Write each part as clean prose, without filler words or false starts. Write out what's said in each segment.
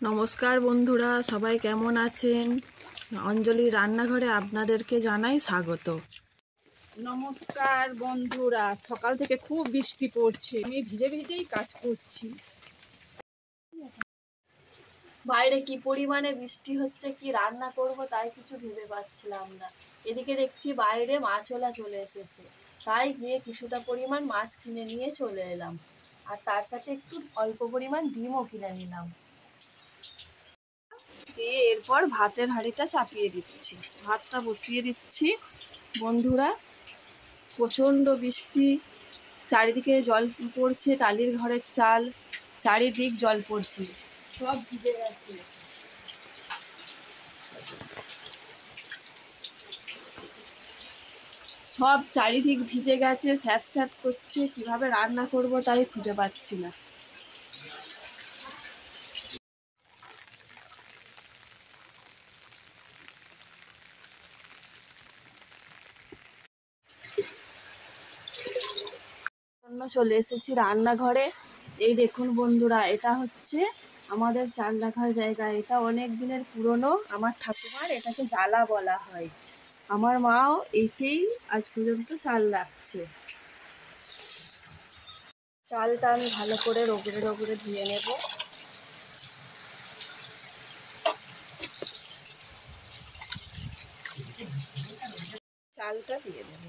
নমস্কার বন্ধুরা, সবাই কেমন আছেন? অঞ্জলি রান্নাঘরে আপনাদেরকে জানাই স্বাগত। নমস্কার বন্ধুরা, সকাল থেকে খুব বৃষ্টি পড়ছে, আমি ভিজে ভিজেই কাজ করছি। বাইরে কি পরিমাণে বৃষ্টি হচ্ছে, কি রান্না করব তাই কিছু ভেবে পাচ্ছিলাম না। এদিকে দেখছি বাইরে মাছওয়ালা চলে এসেছে, তাই গিয়ে কিছুটা পরিমাণ মাছ কিনে নিয়ে চলে এলাম, আর তার সাথে একটু অল্প পরিমাণ ডিমও কিনে নিলাম। দিয়ে এরপর ভাতের হাঁড়িটা চাপিয়ে দিচ্ছি, ভাতটা বসিয়ে দিচ্ছি। বন্ধুরা, প্রচণ্ড বৃষ্টি, চারিদিকে জল পড়ছে, টালির ঘরের চাল, চারিদিক জল পড়ছে, সব ভিজে গেছে। সব চারিদিক ভিজে গেছে, স্যাঁত স্যাঁত করছে, কিভাবে রান্না করব তাই খুঁজে পাচ্ছি না। চলে এসেছি রান্নাঘরে। এই দেখুন বন্ধুরা, এটা হচ্ছে আমাদের চাল রাখার জায়গা। এটা অনেক দিনের পুরনো, আমার ঠাকুমার এটাকে জ্বালা বলা হয়। আমার মাও এতেই আজ পর্যন্ত চাল রাখছে। চালটা আমি ভালো করে রগড়ে রগড়ে ধুয়ে নেব। চালটা দিয়ে দেব।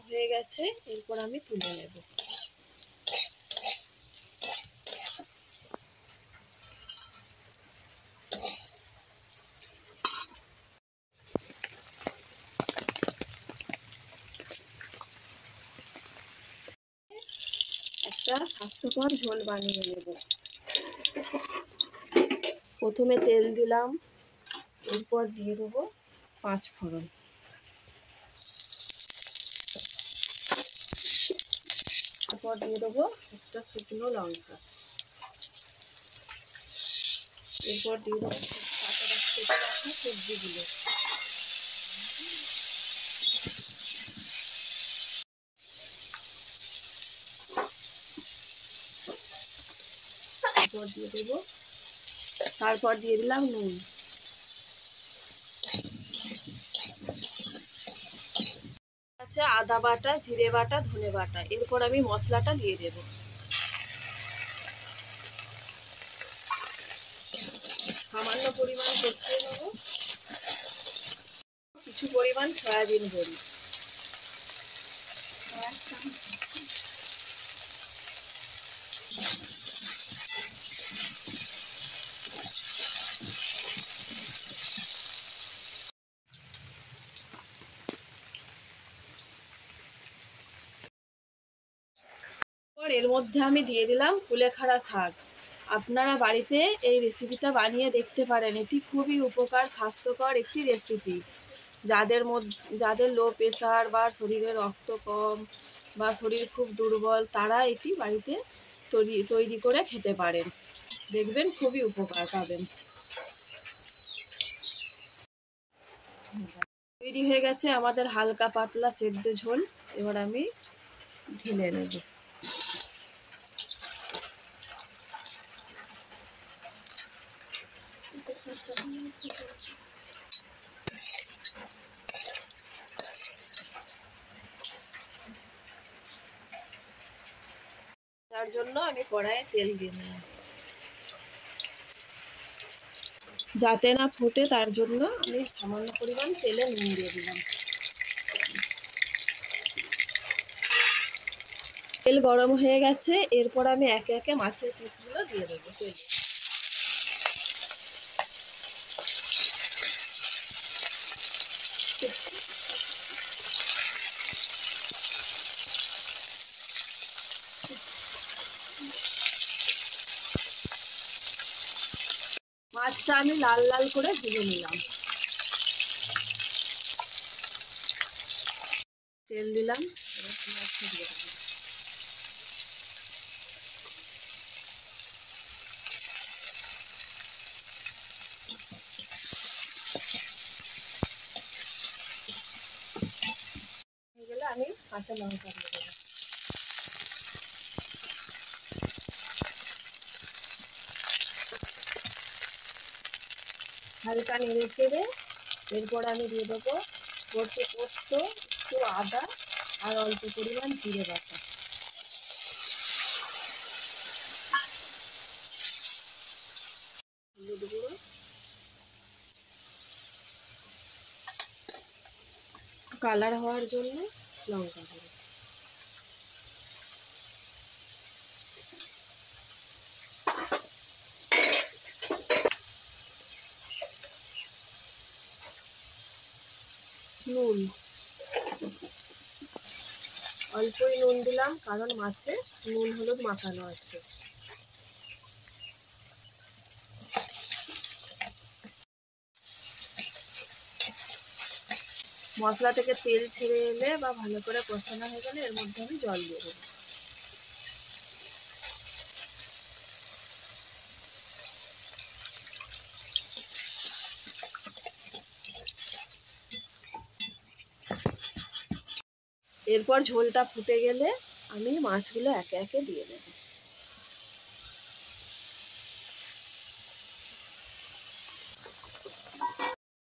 হয়ে গেছে, এরপর আমি তুলে নেব। একটা স্বাস্থ্যকর ঝোল বানিয়ে নেব। প্রথমে তেল দিলাম, এরপর দিয়ে দেবো 5 ফোড়ন, তারপর দিয়ে দেবো একটা শুকনো লঙ্কা, এরপর দিয়ে দেবো সবজিগুলো। তারপর দিয়ে দিলাম নুন। আচ্ছা, আদা বাটা, জিরে বাটা, ধনে বাটা। এরপর আমি মশলাটা দিয়ে দেব। সামান্য পরিমাণ কষিয়ে নেব, কিছু পরিমাণ সয়াবিন বড়ি। এর মধ্যে আমি দিয়ে দিলাম কুলেখাড়া শাক। আপনারা বাড়িতে এই রেসিপিটা বানিয়ে দেখতে পারেন, এটি খুবই উপকার, স্বাস্থ্যকর একটি রেসিপি। যাদের লো প্রেশার বা শরীরে রক্ত কম বা শরীর খুব দুর্বল, তারা এটি বাড়িতে তৈরি করে খেতে পারেন, দেখবেন খুবই উপকার পাবেন। তৈরি হয়ে গেছে আমাদের হালকা পাতলা সেদ্ধ ঝোল। এবার আমি ঢেলে নেব। তার জন্য আমি কড়াইয়ে তেল দিয়ে নিলাম, যাতে না ফোটে তার জন্য আমি সামান্য পরিমাণ তেলে নুন দিয়ে দিলাম। তেল গরম হয়ে গেছে, এরপর আমি একে একে মাছের পিসগুলো দিয়ে দেবো তেলে। মাছটা আমি লাল লাল করে ভেজে নিলাম। তেল দিলাম, এবার পেঁয়াজটা দিয়ে দেবো। হয়ে গেলে আমি কাঁচা লঙ্কা দিয়ে দেবো। হালকা নেড়ে চেড়ে এরপর আমি দিয়ে দেবো সরষে পোস্ত, একটু আদা আর অল্প পরিমাণ জিরে বাটা। হলুদ গুঁড়ো, কালার হওয়ার জন্য লঙ্কা গুঁড়ো। নুন, অল্পই নুন দিলাম কারণ মাছে নুন হলুদ মাখানো আছে। মশলা থেকে তেল ছেড়ে এলে বা ভালো করে কষানো হয়ে গেলে এর মধ্যে আমি জল দিয়ে দেবো। এরপর ঝোলটা ফুটে গেলে আমি মাছগুলো একে একে দিয়ে দেব।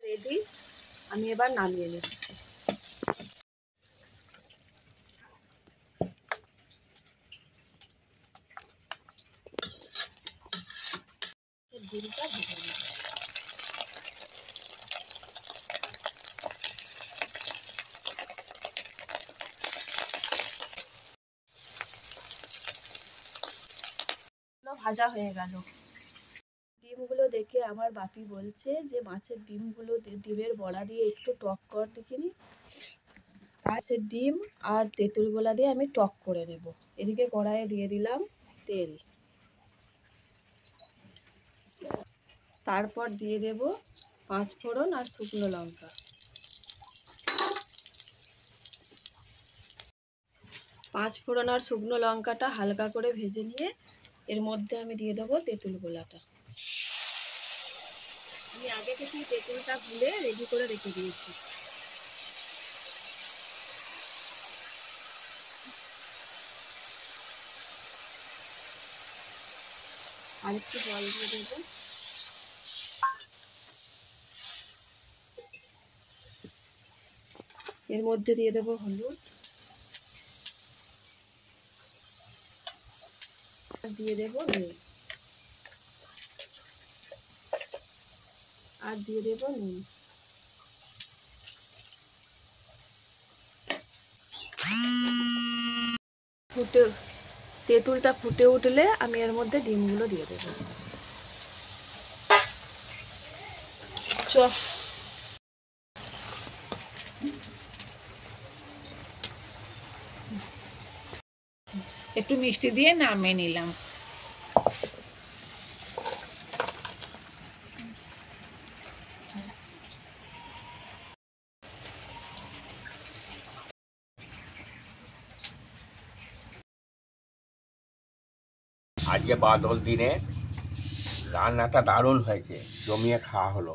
রেডি, আমি এবার নামিয়ে নিচ্ছি। ডিমটা ভেজে নেব। ভাজা হয়ে গেল। ডিমগুলো দেখে আমার বাপি বলছে যে মাছের ডিমগুলো ডিমের বড়া দিয়ে একটু টক কর দেখিনি। মাছের ডিম আর তেঁতুল গোলা দিয়ে আমি টক করে নেব। এদিকে কড়াইয়ে দিয়ে দিলাম তেল, তারপর দিয়ে দেব 5 ফোড়ন আর শুকনো লঙ্কা। পাঁচ ফোড়ন আর শুকনো লঙ্কাটা হালকা করে ভেজে নিয়ে এর মধ্যে আমি দিয়ে দেবো তেঁতুল গোলাটা। আমি আগে থেকেই তেঁতুলটা গুলে রেডি করে রেখে দিয়েছি। আর একটু জল দিয়ে দেবো। এর মধ্যে দিয়ে দেবো হলুদ, আর দিয়ে দেবো নুন, আর দিয়ে দেবো নুন। তেঁতুলটা ফুটে উঠলে আমি এর মধ্যে ডিমগুলো দিয়ে দেবো। একটু মিষ্টি দিয়ে নামিয়ে নিলাম। আজকে বাদল দিনে রান্নাটা দারুণ হয়েছে, জমিয়ে খাওয়া হলো।